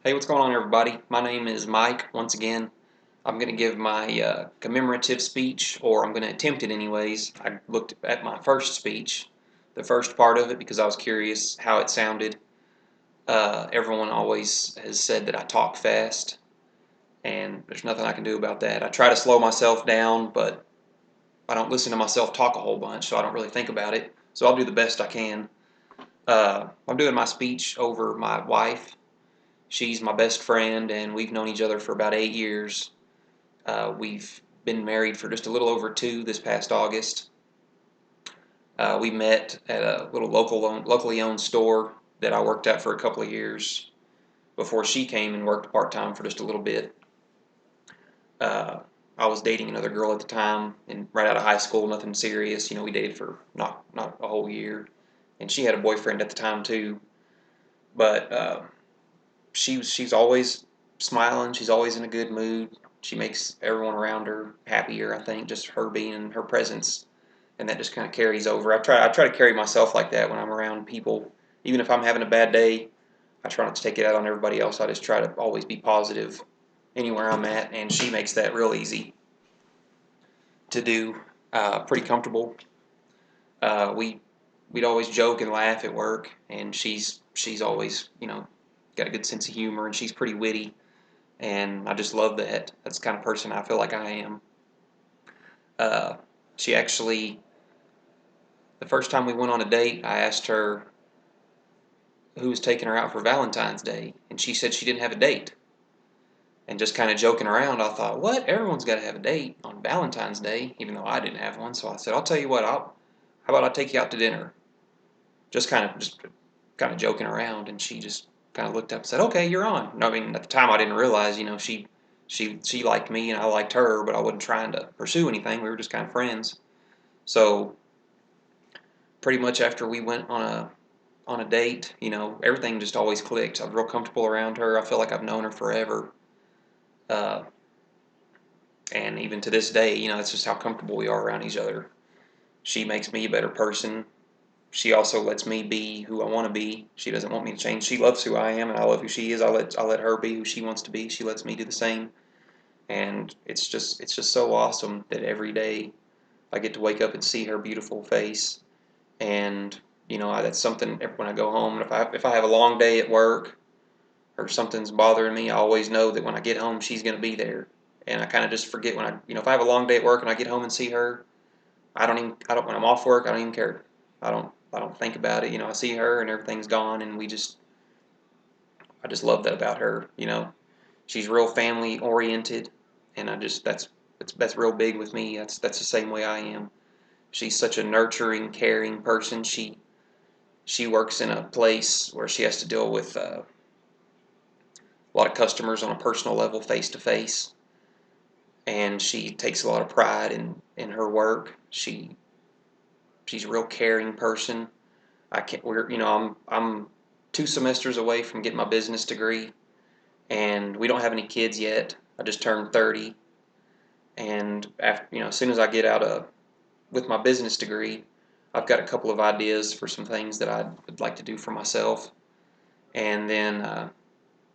Hey, what's going on, everybody? My name is Mike. Once again, I'm going to give my commemorative speech, or I'm going to attempt it anyways. I looked at my first speech, the first part of it, because I was curious how it sounded. Everyone always has said that I talk fast, and there's nothing I can do about that. I try to slow myself down, but I don't listen to myself talk a whole bunch, so I don't really think about it. So I'll do the best I can. I'm doing my speech over my wife. She's my best friend, and we've known each other for about 8 years. We've been married for just a little over 2 this past August. We met at a little locally owned store that I worked at for a couple of years before she came and worked part time for just a little bit. Uh, I was dating another girl at the time, and right out of high school, nothing serious. We dated for not a whole year, and she had a boyfriend at the time too. But she's always smiling. She's always in a good mood. She makes everyone around her happier. I think just her being in her presence, and that just kind of carries over. I try to carry myself like that when I'm around people. Even if I'm having a bad day, I try not to take it out on everybody else. I just try to always be positive anywhere I'm at, and she makes that real easy to do. Pretty comfortable. We'd always joke and laugh at work, and she's always got a good sense of humor, and she's pretty witty, and I just love that. That's the kind of person I feel like I am. Uh, she actually, the first time we went on a date, I asked her who was taking her out for Valentine's Day, and she said she didn't have a date. And just kind of joking around, I thought, what? Everyone's got to have a date on Valentine's Day, even though I didn't have one. So I said, I'll tell you what, how about I take you out to dinner? Just kind of joking around, and she just kind of looked up and said, okay, you're on. I mean, at the time I didn't realize, she liked me and I liked her, but I wasn't trying to pursue anything. We were just kind of friends. So pretty much after we went on a date, everything just always clicked. I'm real comfortable around her. I feel like I've known her forever. Uh, and even to this day, it's just how comfortable we are around each other. She makes me a better person. She also lets me be who I want to be. She doesn't want me to change. She loves who I am, and I love who she is. I let her be who she wants to be. She lets me do the same, and it's just so awesome that every day I get to wake up and see her beautiful face. And that's something. When I go home, and if I have a long day at work or something's bothering me, I always know that when I get home, she's going to be there. And I kind of just forget if I have a long day at work and I get home and see her, I don't, when I'm off work, I don't even care. I don't think about it. I see her and everything's gone, and I just love that about her. She's real family oriented, and that's real big with me. That's the same way I am. She's such a nurturing, caring person. She works in a place where she has to deal with a lot of customers on a personal level, face to face, and she takes a lot of pride in her work. She's a real caring person. I can't. I'm 2 semesters away from getting my business degree, and we don't have any kids yet. I just turned 30, and after as soon as I get out of with my business degree, I've got a couple of ideas for some things that I would like to do for myself, and then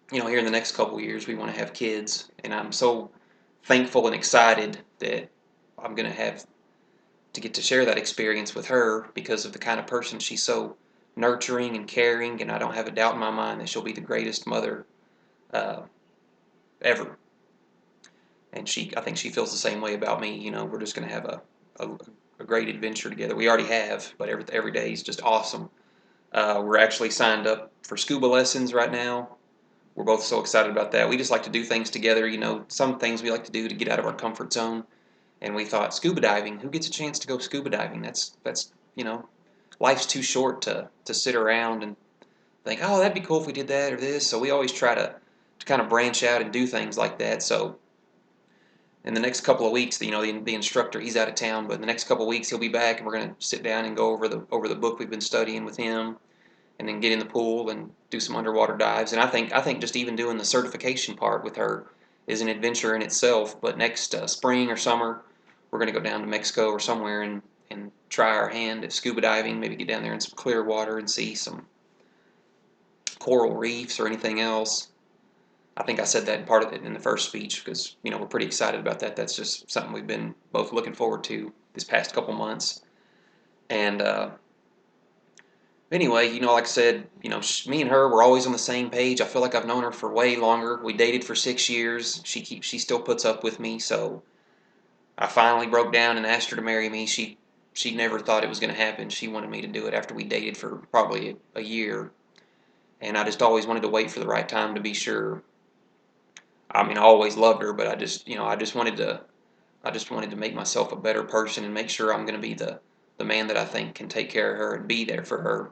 here in the next couple of years we want to have kids, and I'm so thankful and excited that I'm going to have to get to share that experience with her because of the kind of person she's so nurturing and caring, and I don't have a doubt in my mind that she'll be the greatest mother uh, ever. And I think she feels the same way about me. We're just going to have a, a great adventure together. We already have, but every day is just awesome. We're actually signed up for scuba lessons right now. We're both so excited about that. We just like to do things together. Some things we like to do to get out of our comfort zone. And we thought scuba diving. Who gets a chance to go scuba diving? That's life's too short to sit around and think, oh, that'd be cool if we did that or this. So we always try to kind of branch out and do things like that. So in the next couple of weeks, the instructor, he's out of town, but in the next couple of weeks he'll be back, and we're going to sit down and go over the book we've been studying with him, and then get in the pool and do some underwater dives. And I think just even doing the certification part with her is an adventure in itself. But next spring or summer, we're going to go down to Mexico or somewhere and try our hand at scuba diving. Maybe get down there in some clear water and see some coral reefs or anything else. I think I said that in part of it in the first speech because we're pretty excited about that. That's just something we've been both looking forward to this past couple months. And anyway, like I said, me and her were always on the same page. I feel like I've known her for way longer. We dated for 6 years. She still puts up with me. So I finally broke down and asked her to marry me. She never thought it was going to happen. She wanted me to do it after we dated for probably a year, and I just always wanted to wait for the right time to be sure. I mean, I always loved her, but I just wanted to make myself a better person and make sure I'm going to be the man that I think can take care of her and be there for her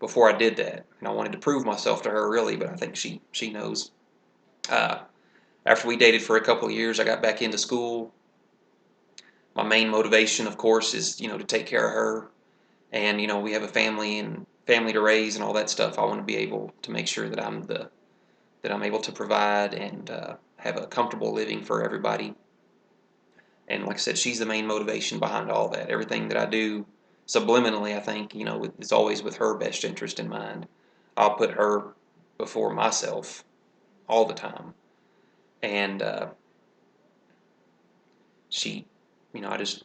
before I did that. And I wanted to prove myself to her really, but I think she knows. Uh, After we dated for a couple of years, I got back into school. My main motivation, of course, is to take care of her, and we have a family and family to raise and all that stuff. I want to be able to make sure that I'm able to provide and have a comfortable living for everybody. And like I said, she's the main motivation behind all that. Everything that I do subliminally, I think, is always with her best interest in mind. I'll put her before myself all the time. And she, I just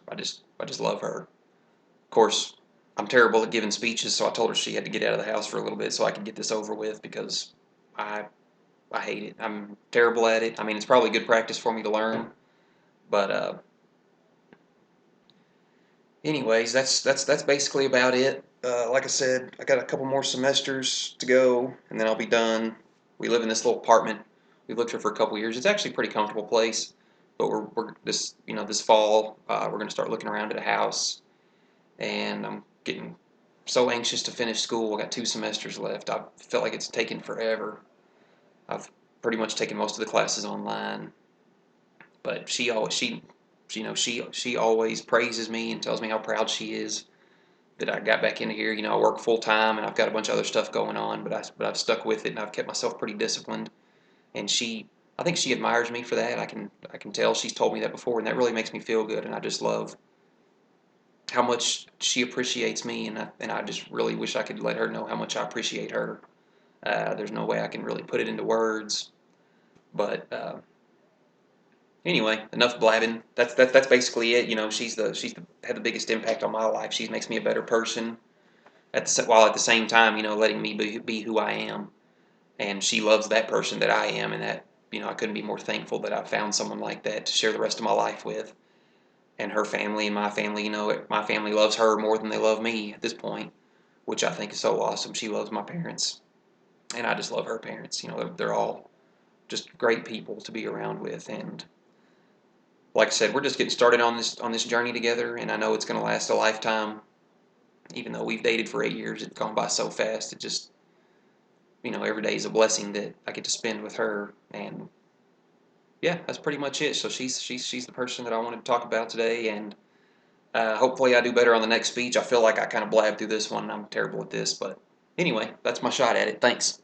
love her. Of course, I'm terrible at giving speeches, so I told her she had to get out of the house for a little bit so I could get this over with because I I hate it. I'm terrible at it. I mean, it's probably good practice for me to learn, but anyways, that's basically about it. Like I said, I got a couple more semesters to go, and then I'll be done. We live in this little apartment. We've lived here for a couple years. It's actually a pretty comfortable place, but we're this fall we're going to start looking around at a house, and I'm getting so anxious to finish school. I got 2 semesters left. I felt like it's taken forever. I've pretty much taken most of the classes online, but she always praises me and tells me how proud she is that I got back into here. I work full time and I've got a bunch of other stuff going on, but I've stuck with it and I've kept myself pretty disciplined. And I think she admires me for that. I can tell she's told me that before, and that really makes me feel good. And I just love how much she appreciates me, and I just really wish I could let her know how much I appreciate her. There's no way I can really put it into words, but anyway, enough blabbing. That's basically it. Had the biggest impact on my life. She makes me a better person while at the same time, letting me be who I am. And she loves that person that I am, and that I couldn't be more thankful that I found someone like that to share the rest of my life with. And her family and my family, my family loves her more than they love me at this point, which I think is so awesome. She loves my parents, and I just love her parents. They're all just great people to be around with, and like I said, we're just getting started on this journey together, and I know it's going to last a lifetime. Even though we've dated for 8 years, it's gone by so fast. It just every day is a blessing that I get to spend with her, and yeah, that's pretty much it. So she's the person that I wanted to talk about today, and hopefully I do better on the next speech. I feel like I kind of blabbed through this one. I'm terrible at this, but anyway, that's my shot at it. Thanks.